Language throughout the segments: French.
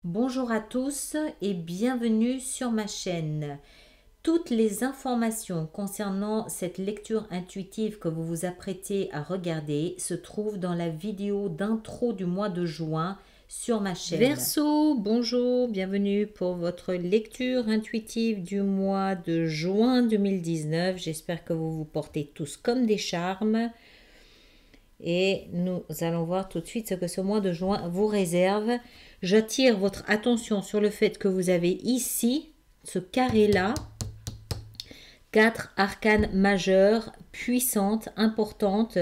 Bonjour à tous et bienvenue sur ma chaîne. Toutes les informations concernant cette lecture intuitive que vous vous apprêtez à regarder se trouvent dans la vidéo d'intro du mois de juin sur ma chaîne. Verseau, bonjour, bienvenue pour votre lecture intuitive du mois de juin 2019. J'espère que vous vous portez tous comme des charmes. Et nous allons voir tout de suite ce que ce mois de juin vous réserve. J'attire votre attention sur le fait que vous avez ici, ce carré-là, 4 arcanes majeures, puissantes, importantes.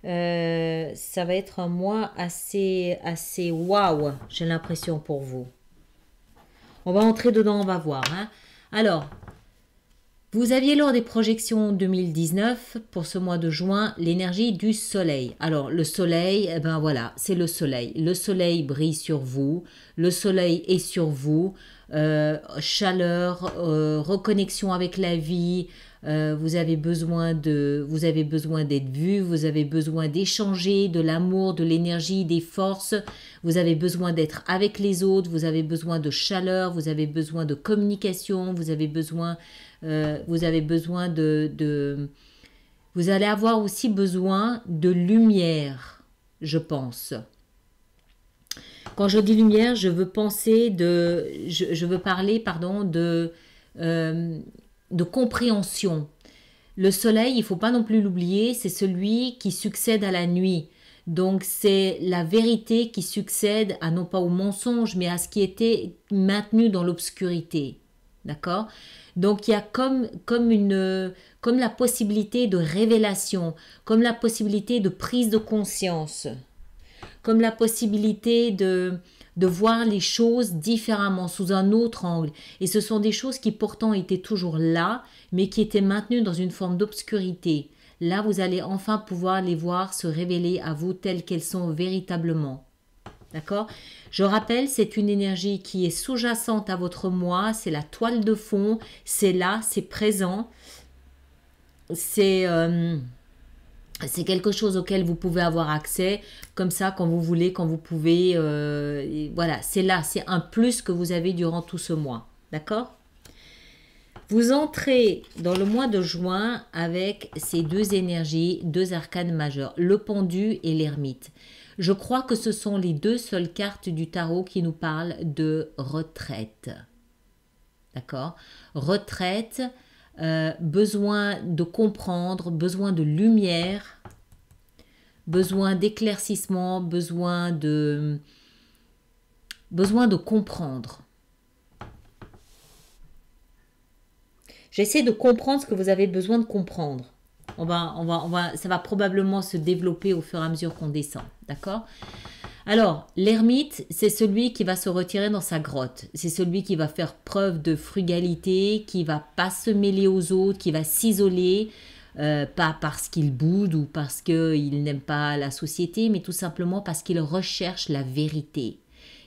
Ça va être un mois assez waouh, j'ai l'impression pour vous. On va entrer dedans, on va voir. Hein. Alors, vous aviez lors des projections 2019, pour ce mois de juin, l'énergie du soleil. Alors, le soleil, eh ben voilà, c'est le soleil. Le soleil brille sur vous, le soleil est sur vous. Chaleur, reconnexion avec la vie, vous avez besoin d'être vu, vous avez besoin d'échanger, de l'amour, de l'énergie, des forces, vous avez besoin d'être avec les autres, vous avez besoin de chaleur, vous avez besoin de communication, vous avez besoin vous allez avoir aussi besoin de lumière, je pense. Quand je dis lumière, je veux parler, pardon, de compréhension. Le soleil, il ne faut pas non plus l'oublier, c'est celui qui succède à la nuit. Donc, c'est la vérité qui succède à non pas au mensonge, mais à ce qui était maintenu dans l'obscurité. D'accord? Donc, il y a comme la possibilité de révélation, comme la possibilité de prise de conscience, comme la possibilité de voir les choses différemment, sous un autre angle. Et ce sont des choses qui pourtant étaient toujours là, mais qui étaient maintenues dans une forme d'obscurité. Là, vous allez enfin pouvoir les voir se révéler à vous telles qu'elles sont véritablement. D'accord? Je rappelle, c'est une énergie qui est sous-jacente à votre moi, c'est la toile de fond, c'est là, c'est présent, c'est quelque chose auquel vous pouvez avoir accès, comme ça, quand vous voulez, quand vous pouvez, voilà, c'est là, c'est un plus que vous avez durant tout ce mois, d'accord? Vous entrez dans le mois de juin avec ces deux énergies, deux arcanes majeures, le pendu et l'ermite. Je crois que ce sont les deux seules cartes du tarot qui nous parlent de retraite. D'accord? Retraite, besoin de comprendre, besoin de lumière, besoin d'éclaircissement, besoin de comprendre. J'essaie de comprendre ce que vous avez besoin de comprendre. Ça va probablement se développer au fur et à mesure qu'on descend, d'accord? Alors, l'ermite, c'est celui qui va se retirer dans sa grotte. C'est celui qui va faire preuve de frugalité, qui va pas se mêler aux autres, qui va s'isoler, pas parce qu'il boude ou parce qu'il n'aime pas la société, mais tout simplement parce qu'il recherche la vérité.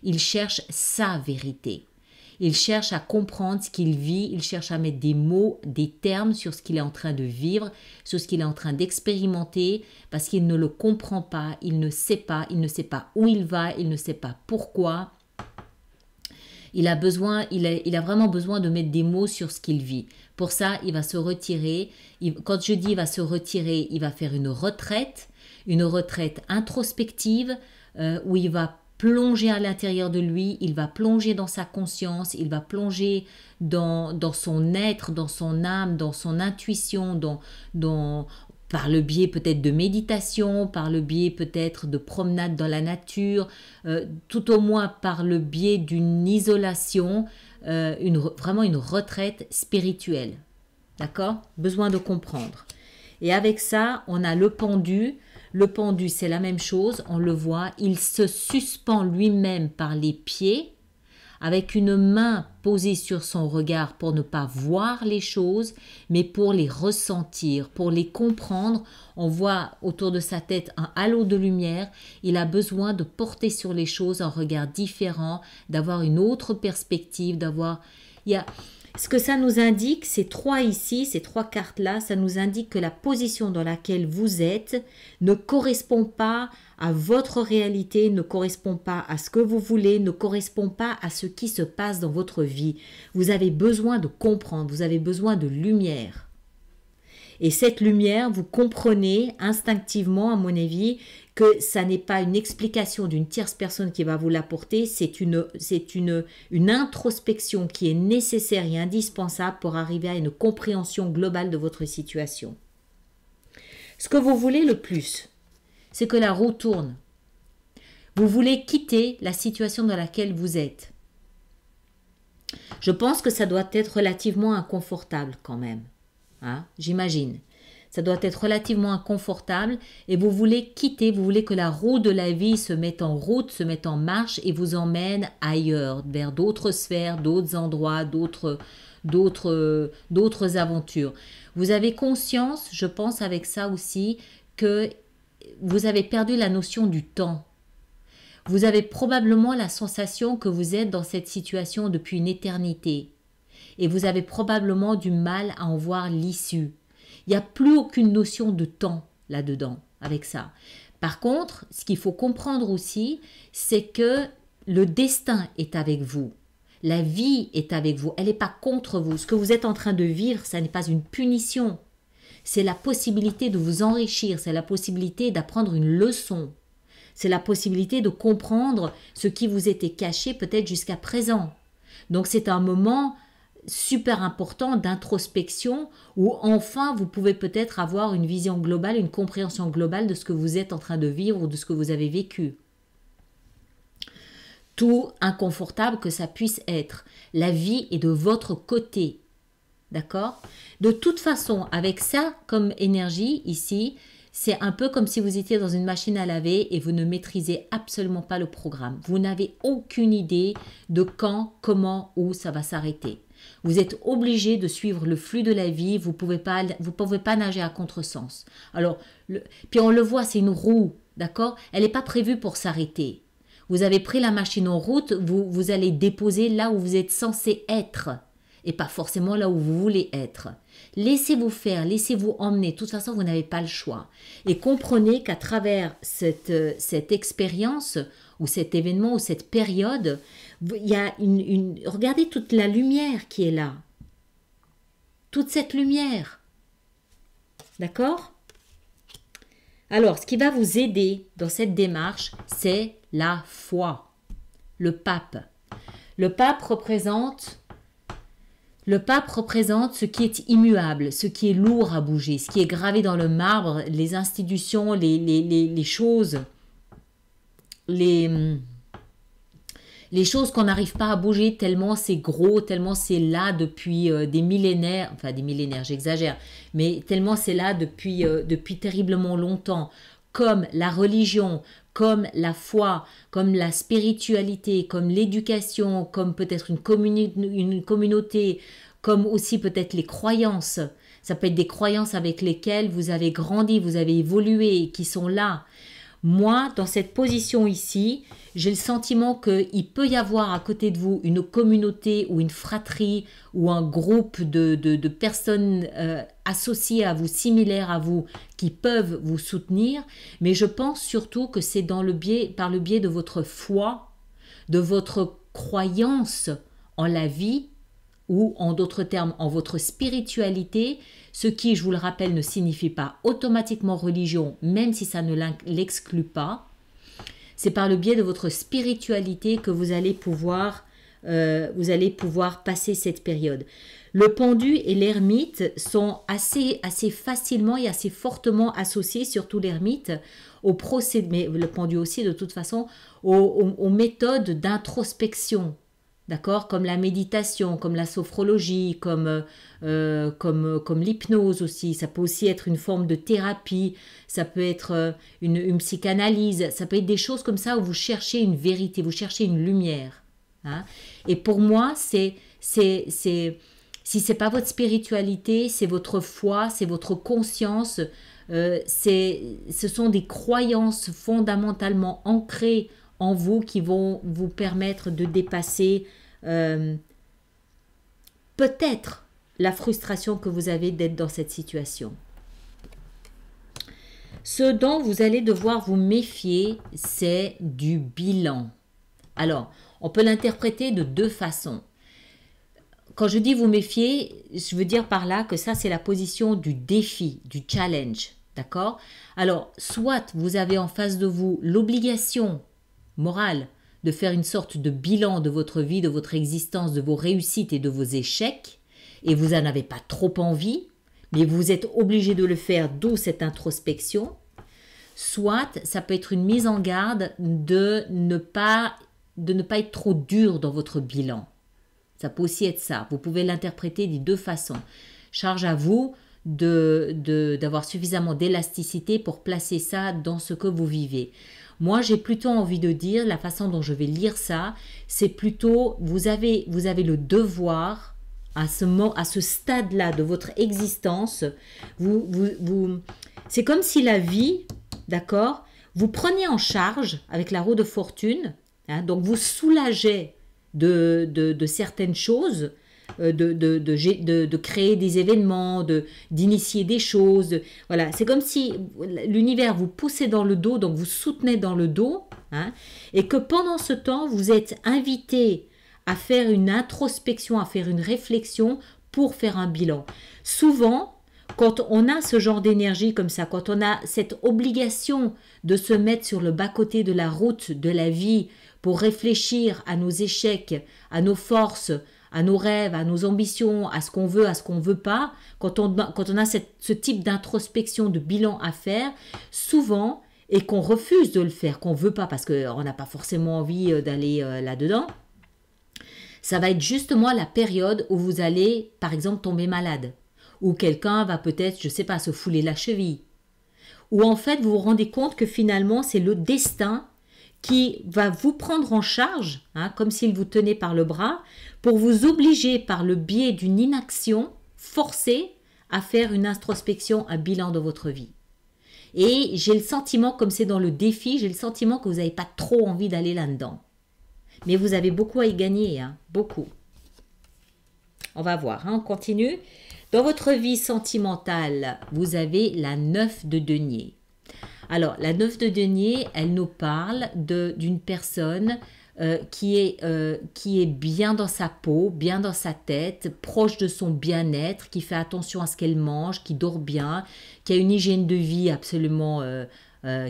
Il cherche sa vérité. Il cherche à comprendre ce qu'il vit, il cherche à mettre des mots, des termes sur ce qu'il est en train de vivre, sur ce qu'il est en train d'expérimenter, parce qu'il ne le comprend pas, il ne sait pas où il va, il ne sait pas pourquoi. Il a vraiment besoin de mettre des mots sur ce qu'il vit. Pour ça, il va se retirer. Quand je dis il va se retirer, il va faire une retraite introspective, où il va plonger à l'intérieur de lui, il va plonger dans sa conscience, il va plonger dans son être, dans son âme, dans son intuition, par le biais peut-être de méditation, par le biais peut-être de promenade dans la nature, tout au moins par le biais d'une isolation, vraiment une retraite spirituelle. D'accord? Besoin de comprendre. Et avec ça, on a le pendu. Le pendu, c'est la même chose, on le voit, il se suspend lui-même par les pieds, avec une main posée sur son regard pour ne pas voir les choses, mais pour les ressentir, pour les comprendre. On voit autour de sa tête un halo de lumière, il a besoin de porter sur les choses un regard différent, d'avoir une autre perspective, Ce que ça nous indique, ces trois ici, ces trois cartes-là, ça nous indique que la position dans laquelle vous êtes ne correspond pas à votre réalité, ne correspond pas à ce que vous voulez, ne correspond pas à ce qui se passe dans votre vie. Vous avez besoin de comprendre, vous avez besoin de lumière. Et cette lumière, vous comprenez instinctivement, à mon avis, que ça n'est pas une explication d'une tierce personne qui va vous l'apporter, c'est une introspection qui est nécessaire et indispensable pour arriver à une compréhension globale de votre situation. Ce que vous voulez le plus, c'est que la roue tourne. Vous voulez quitter la situation dans laquelle vous êtes. Je pense que ça doit être relativement inconfortable quand même. Hein, j'imagine. Ça doit être relativement inconfortable et vous voulez quitter, vous voulez que la roue de la vie se mette en route, se mette en marche et vous emmène ailleurs, vers d'autres sphères, d'autres endroits, d'autres aventures. Vous avez conscience, je pense avec ça aussi, que vous avez perdu la notion du temps. Vous avez probablement la sensation que vous êtes dans cette situation depuis une éternité. Et vous avez probablement du mal à en voir l'issue. Il n'y a plus aucune notion de temps là-dedans, avec ça. Par contre, ce qu'il faut comprendre aussi, c'est que le destin est avec vous. La vie est avec vous. Elle n'est pas contre vous. Ce que vous êtes en train de vivre, ça n'est pas une punition. C'est la possibilité de vous enrichir. C'est la possibilité d'apprendre une leçon. C'est la possibilité de comprendre ce qui vous était caché peut-être jusqu'à présent. Donc c'est un moment super important d'introspection où enfin vous pouvez peut-être avoir une vision globale, une compréhension globale de ce que vous êtes en train de vivre ou de ce que vous avez vécu. Tout inconfortable que ça puisse être, la vie est de votre côté. D'accord? De toute façon, avec ça comme énergie ici, c'est un peu comme si vous étiez dans une machine à laver et vous ne maîtrisez absolument pas le programme. Vous n'avez aucune idée de quand, comment, où ça va s'arrêter. Vous êtes obligé de suivre le flux de la vie, vous pouvez pas nager à contresens. Alors, puis on le voit, c'est une roue, d'accord? Elle n'est pas prévue pour s'arrêter. Vous avez pris la machine en route, vous allez déposer là où vous êtes censé être et pas forcément là où vous voulez être. Laissez-vous faire, laissez-vous emmener. De toute façon, vous n'avez pas le choix. Et comprenez qu'à travers cette expérience ou cet événement ou cette période, il y a regardez toute la lumière qui est là. Toute cette lumière. D'accord? Alors, ce qui va vous aider dans cette démarche, c'est la foi. Le pape. Le pape représente ce qui est immuable, ce qui est lourd à bouger, ce qui est gravé dans le marbre, les institutions, les choses, les choses qu'on n'arrive pas à bouger tellement c'est gros, tellement c'est là depuis des millénaires, enfin des millénaires, j'exagère, mais tellement c'est là depuis terriblement longtemps, comme la religion, comme la foi, comme la spiritualité, comme l'éducation, comme peut-être une communauté, comme aussi peut-être les croyances. Ça peut être des croyances avec lesquelles vous avez grandi, vous avez évolué, qui sont là. Moi, dans cette position ici, j'ai le sentiment qu'il peut y avoir à côté de vous une communauté ou une fratrie ou un groupe de personnes associées à vous, similaires à vous, qui peuvent vous soutenir. Mais je pense surtout que c'est par le biais de votre foi, de votre croyance en la vie, ou en d'autres termes, en votre spiritualité, ce qui, je vous le rappelle, ne signifie pas automatiquement religion, même si ça ne l'exclut pas. C'est par le biais de votre spiritualité que vous allez pouvoir passer cette période. Le pendu et l'ermite sont assez facilement et assez fortement associés, surtout l'ermite, au procédé, mais le pendu aussi de toute façon, aux méthodes d'introspection. D'accord, comme la méditation, comme la sophrologie, comme l'hypnose aussi. Ça peut aussi être une forme de thérapie, ça peut être une psychanalyse, ça peut être des choses comme ça où vous cherchez une vérité, vous cherchez une lumière. Hein. Et pour moi, si c'est pas votre spiritualité, c'est votre foi, c'est votre conscience, ce sont des croyances fondamentalement ancrées en vous qui vont vous permettre de dépasser peut-être la frustration que vous avez d'être dans cette situation. Ce dont vous allez devoir vous méfier, c'est du bilan. Alors, on peut l'interpréter de deux façons. Quand je dis vous méfier, je veux dire par là que ça, c'est la position du défi, du challenge. D'accord? Alors, soit vous avez en face de vous l'obligation morale de faire une sorte de bilan de votre vie, de votre existence, de vos réussites et de vos échecs, et vous n'en avez pas trop envie, mais vous êtes obligé de le faire, d'où cette introspection. Soit ça peut être une mise en garde de ne pas être trop dur dans votre bilan. Ça peut aussi être ça. Vous pouvez l'interpréter des deux façons. Charge à vous d'avoir suffisamment d'élasticité pour placer ça dans ce que vous vivez. Moi, j'ai plutôt envie de dire, la façon dont je vais lire ça, c'est plutôt, vous avez le devoir, à ce stade-là de votre existence, c'est comme si la vie, d'accord, vous prenez en charge avec la roue de fortune, hein, donc vous soulagez de certaines choses, de créer des événements, d'initier des choses. Voilà, c'est comme si l'univers vous poussait dans le dos, donc vous soutenez dans le dos, hein, et que pendant ce temps, vous êtes invité à faire une introspection, à faire une réflexion pour faire un bilan. Souvent, quand on a ce genre d'énergie comme ça, quand on a cette obligation de se mettre sur le bas-côté de la route de la vie pour réfléchir à nos échecs, à nos forces, à nos rêves, à nos ambitions, à ce qu'on veut, à ce qu'on ne veut pas, quand on a ce type d'introspection, de bilan à faire, souvent, et qu'on refuse de le faire, qu'on ne veut pas parce qu'on n'a pas forcément envie d'aller là-dedans, ça va être justement la période où vous allez, par exemple, tomber malade. Ou quelqu'un va peut-être, je ne sais pas, se fouler la cheville. Ou en fait, vous vous rendez compte que finalement, c'est le destin qui va vous prendre en charge, hein, comme s'il vous tenait par le bras, pour vous obliger par le biais d'une inaction forcée à faire une introspection, un bilan de votre vie. Et j'ai le sentiment, comme c'est dans le défi, j'ai le sentiment que vous n'avez pas trop envie d'aller là-dedans. Mais vous avez beaucoup à y gagner, hein, beaucoup. On va voir, hein, on continue. Dans votre vie sentimentale, vous avez la 9 de denier. Alors, la 9 de denier, elle nous parle d'une personne qui est bien dans sa peau, bien dans sa tête, proche de son bien-être, qui fait attention à ce qu'elle mange, qui dort bien, qui a une hygiène de vie absolument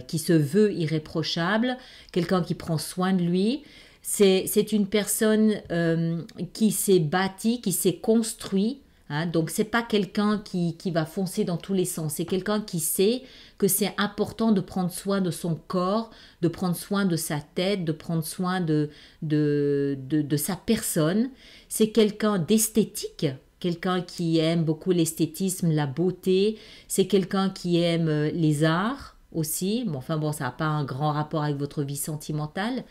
qui se veut irréprochable, quelqu'un qui prend soin de lui. C'est une personne qui s'est bâtie, qui s'est construit. Hein, donc, ce n'est pas quelqu'un qui va foncer dans tous les sens. C'est quelqu'un qui sait que c'est important de prendre soin de son corps, de prendre soin de sa tête, de prendre soin de sa personne. C'est quelqu'un d'esthétique, quelqu'un qui aime beaucoup l'esthétisme, la beauté. C'est quelqu'un qui aime les arts aussi. Bon, enfin bon, ça n'a pas un grand rapport avec votre vie sentimentale.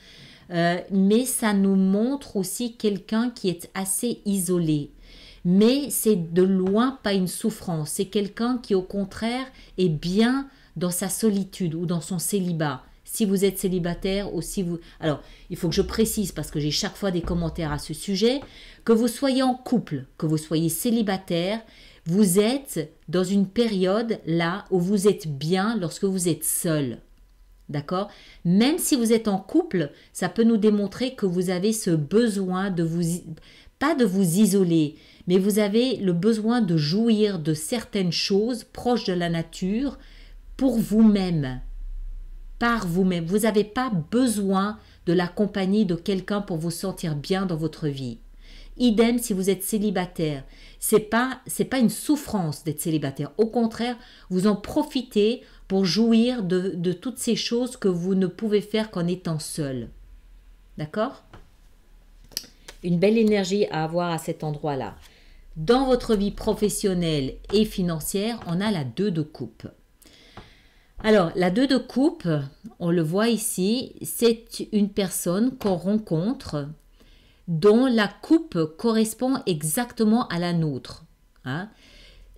Mais ça nous montre aussi quelqu'un qui est assez isolé. Mais c'est de loin pas une souffrance. C'est quelqu'un qui, au contraire, est bien dans sa solitude ou dans son célibat. Si vous êtes célibataire ou si vous... Alors, il faut que je précise, parce que j'ai chaque fois des commentaires à ce sujet, que vous soyez en couple, que vous soyez célibataire, vous êtes dans une période là où vous êtes bien lorsque vous êtes seul. D'accord? Même si vous êtes en couple, ça peut nous démontrer que vous avez ce besoin de vous... Pas de vous isoler, mais vous avez le besoin de jouir de certaines choses proches de la nature pour vous-même, par vous-même. Vous n'avez pas besoin de la compagnie de quelqu'un pour vous sentir bien dans votre vie. Idem si vous êtes célibataire. C'est pas une souffrance d'être célibataire. Au contraire, vous en profitez pour jouir de toutes ces choses que vous ne pouvez faire qu'en étant seul. D'accord ? Une belle énergie à avoir à cet endroit-là. Dans votre vie professionnelle et financière, on a la 2 de coupe. Alors, la 2 de coupe, on le voit ici, c'est une personne qu'on rencontre dont la coupe correspond exactement à la nôtre. Hein?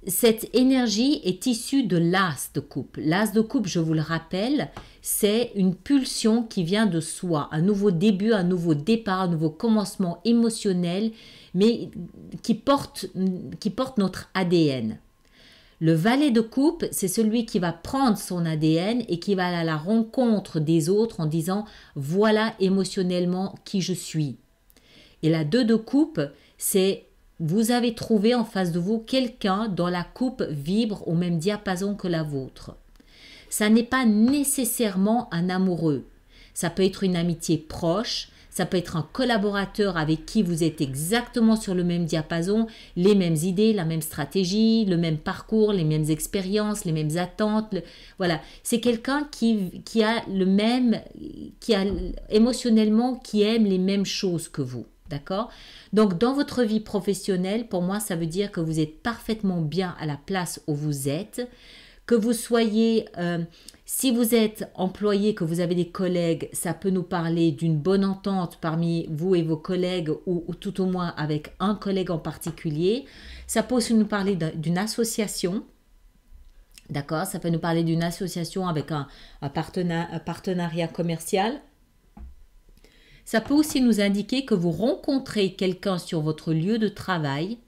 cette énergie est issue de l'as de coupe. L'as de coupe, je vous le rappelle, c'est une pulsion qui vient de soi, un nouveau début, un nouveau départ, un nouveau commencement émotionnel, mais qui porte notre ADN. Le valet de coupe, c'est celui qui va prendre son ADN et qui va aller à la rencontre des autres en disant « voilà émotionnellement qui je suis ». Et la 2 de coupe, c'est vous avez trouvé en face de vous quelqu'un dont la coupe vibre au même diapason que la vôtre. Ça n'est pas nécessairement un amoureux. Ça peut être une amitié proche, ça peut être un collaborateur avec qui vous êtes exactement sur le même diapason, les mêmes idées, la même stratégie, le même parcours, les mêmes expériences, les mêmes attentes. Voilà, c'est quelqu'un qui a le même, qui a émotionnellement, qui aime les mêmes choses que vous. D'accord? Donc, dans votre vie professionnelle, pour moi, ça veut dire que vous êtes parfaitement bien à la place où vous êtes, que vous soyez, si vous êtes employé, que vous avez des collègues, ça peut nous parler d'une bonne entente parmi vous et vos collègues ou tout au moins avec un collègue en particulier. Ça peut aussi nous parler d'une association. D'accord? Ça peut nous parler d'une association avec un partenariat commercial. Ça peut aussi nous indiquer que vous rencontrez quelqu'un sur votre lieu de travail.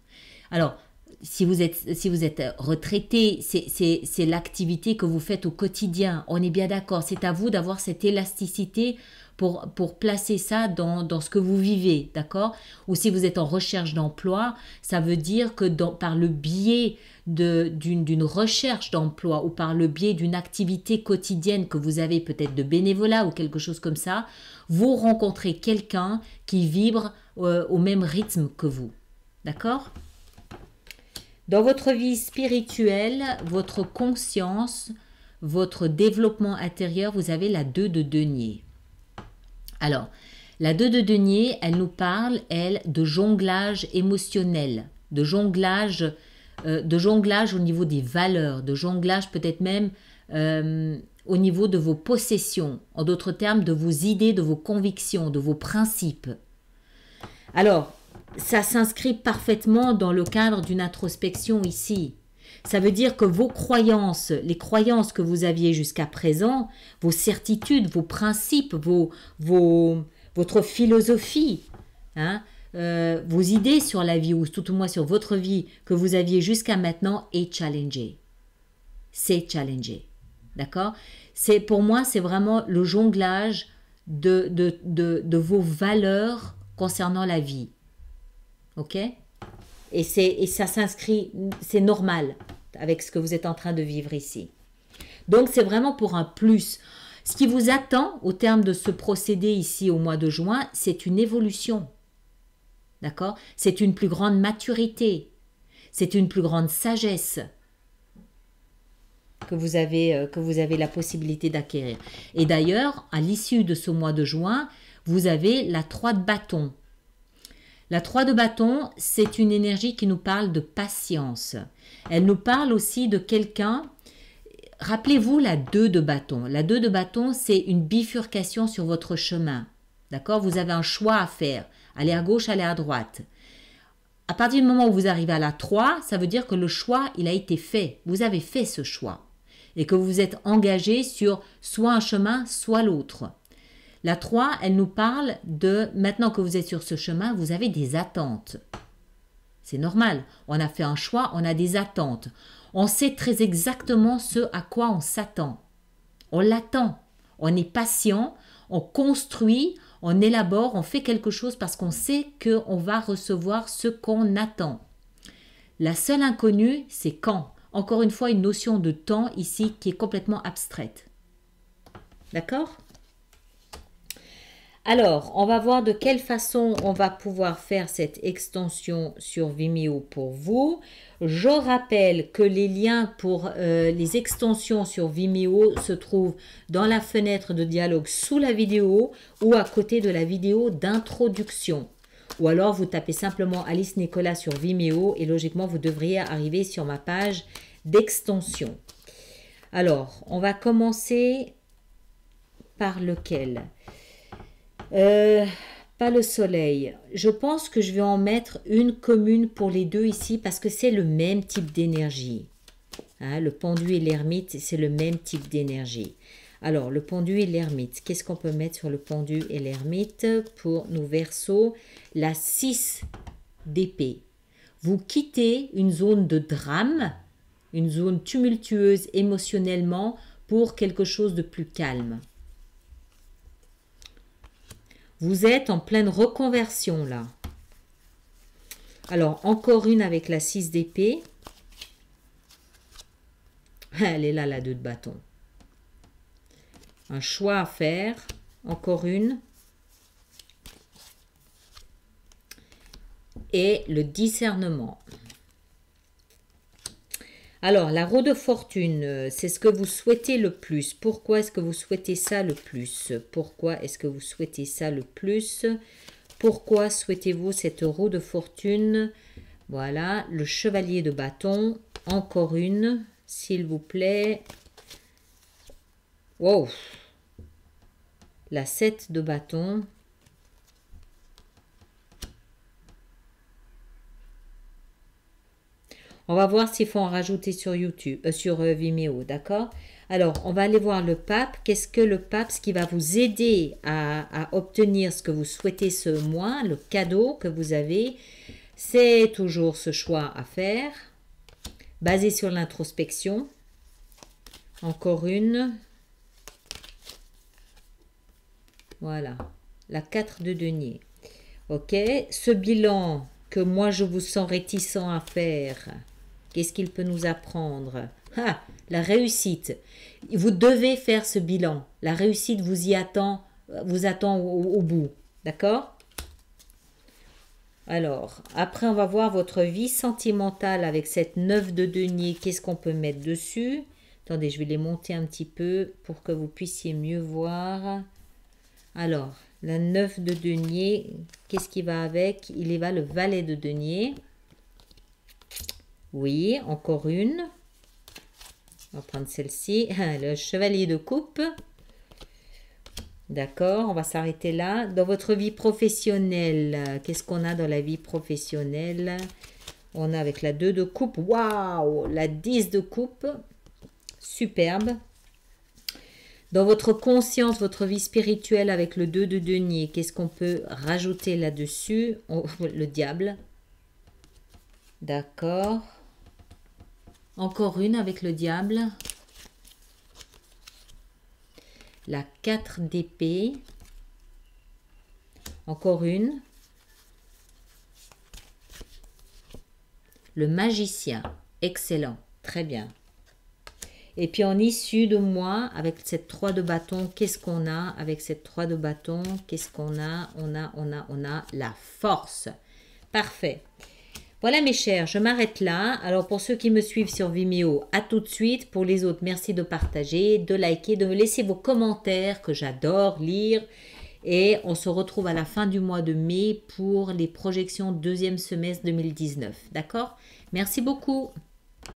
Alors, si vous êtes retraité, c'est l'activité que vous faites au quotidien. On est bien d'accord. C'est à vous d'avoir cette élasticité pour placer ça dans ce que vous vivez. D'accord? Ou si vous êtes en recherche d'emploi, ça veut dire que par le biais d'une recherche d'emploi ou par le biais d'une activité quotidienne que vous avez peut-être de bénévolat ou quelque chose comme ça, vous rencontrez quelqu'un qui vibre au même rythme que vous. D'accord? Dans votre vie spirituelle, votre conscience, votre développement intérieur, vous avez la 2 de denier. Alors, la 2 de denier, elle nous parle, elle, de jonglage émotionnel, de jonglage au niveau des valeurs, de jonglage peut-être même au niveau de vos possessions, en d'autres termes, de vos idées, de vos convictions, de vos principes. Alors, ça s'inscrit parfaitement dans le cadre d'une introspection ici. Ça veut dire que vos croyances, les croyances que vous aviez jusqu'à présent, vos certitudes, vos principes, votre philosophie, vos idées sur la vie, ou tout au moins sur votre vie que vous aviez jusqu'à maintenant, est challengée. C'est challengé. D'accord? Pour moi, c'est vraiment le jonglage de vos valeurs concernant la vie. Ok? Et ça s'inscrit, c'est normal avec ce que vous êtes en train de vivre ici. Donc, c'est vraiment pour un plus. Ce qui vous attend au terme de ce procédé ici au mois de juin, c'est une évolution. D'accord? C'est une plus grande maturité. C'est une plus grande sagesse que vous avez la possibilité d'acquérir. Et d'ailleurs, à l'issue de ce mois de juin, vous avez la 3 de bâton. La 3 de bâton, c'est une énergie qui nous parle de patience. Elle nous parle aussi de quelqu'un. Rappelez-vous la 2 de bâton. La 2 de bâton, c'est une bifurcation sur votre chemin. D'accord? Vous avez un choix à faire. Aller à gauche, aller à droite. À partir du moment où vous arrivez à la 3, ça veut dire que le choix, il a été fait. Vous avez fait ce choix. Et que vous vous êtes engagé sur soit un chemin, soit l'autre. La 3, elle nous parle de, maintenant que vous êtes sur ce chemin, vous avez des attentes. C'est normal, on a fait un choix, on a des attentes. On sait très exactement ce à quoi on s'attend. On l'attend, on est patient, on construit, on élabore, on fait quelque chose parce qu'on sait qu'on va recevoir ce qu'on attend. La seule inconnue, c'est quand. Encore une fois, une notion de temps ici qui est complètement abstraite. D'accord ? Alors, on va voir de quelle façon on va pouvoir faire cette extension sur Vimeo pour vous. Je rappelle que les liens pour les extensions sur Vimeo se trouvent dans la fenêtre de dialogue sous la vidéo ou à côté de la vidéo d'introduction. Ou alors, vous tapez simplement Alice Nicolas sur Vimeo et logiquement, vous devriez arriver sur ma page d'extension. Alors, on va commencer par lequel pas le soleil. Je pense que je vais en mettre une commune pour les deux ici parce que c'est le même type d'énergie. Hein, le pendu et l'ermite, c'est le même type d'énergie. Alors, le pendu et l'ermite, qu'est-ce qu'on peut mettre sur le pendu et l'ermite pour nos Verseaux? La 6 d'épée. Vous quittez une zone de drame, une zone tumultueuse émotionnellement pour quelque chose de plus calme. Vous êtes en pleine reconversion là. Alors, encore une avec la 6 d'épée. Elle est là, la 2 de bâton. Un choix à faire. Encore une. Et le discernement. Alors, la roue de fortune, c'est ce que vous souhaitez le plus. Pourquoi est-ce que vous souhaitez ça le plus? Pourquoi est-ce que vous souhaitez ça le plus? Pourquoi souhaitez-vous cette roue de fortune? Voilà, le chevalier de bâton. Encore une, s'il vous plaît. Wow! La 7 de bâton. On va voir s'il faut en rajouter sur YouTube, sur Vimeo, d'accord? Alors, on va aller voir le pape. Qu'est-ce que le pape, ce qui va vous aider à obtenir ce que vous souhaitez ce mois, le cadeau que vous avez, c'est toujours ce choix à faire, basé sur l'introspection. Encore une. Voilà, la 4 de denier. Ok, ce bilan que moi je vous sens réticent à faire, qu'est-ce qu'il peut nous apprendre? Ah, la réussite. Vous devez faire ce bilan. La réussite vous attend au bout. D'accord? Alors, après, on va voir votre vie sentimentale avec cette 9 de denier. Qu'est-ce qu'on peut mettre dessus? Attendez, je vais les monter un petit peu pour que vous puissiez mieux voir. Alors, la 9 de denier, qu'est-ce qui va avec? Il y va le valet de denier. Oui, encore une. On va prendre celle-ci. Le chevalier de coupe. D'accord, on va s'arrêter là. Dans votre vie professionnelle, qu'est-ce qu'on a dans la vie professionnelle? On a avec la 2 de coupe. Waouh! La 10 de coupe. Superbe. Dans votre conscience, votre vie spirituelle avec le 2 de denier, qu'est-ce qu'on peut rajouter là-dessus? Oh, le diable. D'accord. Encore une avec le diable. La 4 d'épée. Encore une. Le magicien. Excellent. Très bien. Et puis en issue de mois, avec cette 3 de bâton, qu'est-ce qu'on a? Avec cette 3 de bâton, qu'est-ce qu'on a? On a la force. Parfait. Voilà mes chers, je m'arrête là. Alors pour ceux qui me suivent sur Vimeo, à tout de suite. Pour les autres, merci de partager, de liker, de me laisser vos commentaires que j'adore lire. Et on se retrouve à la fin du mois de mai pour les projections deuxième semestre 2019. D'accord? Merci beaucoup.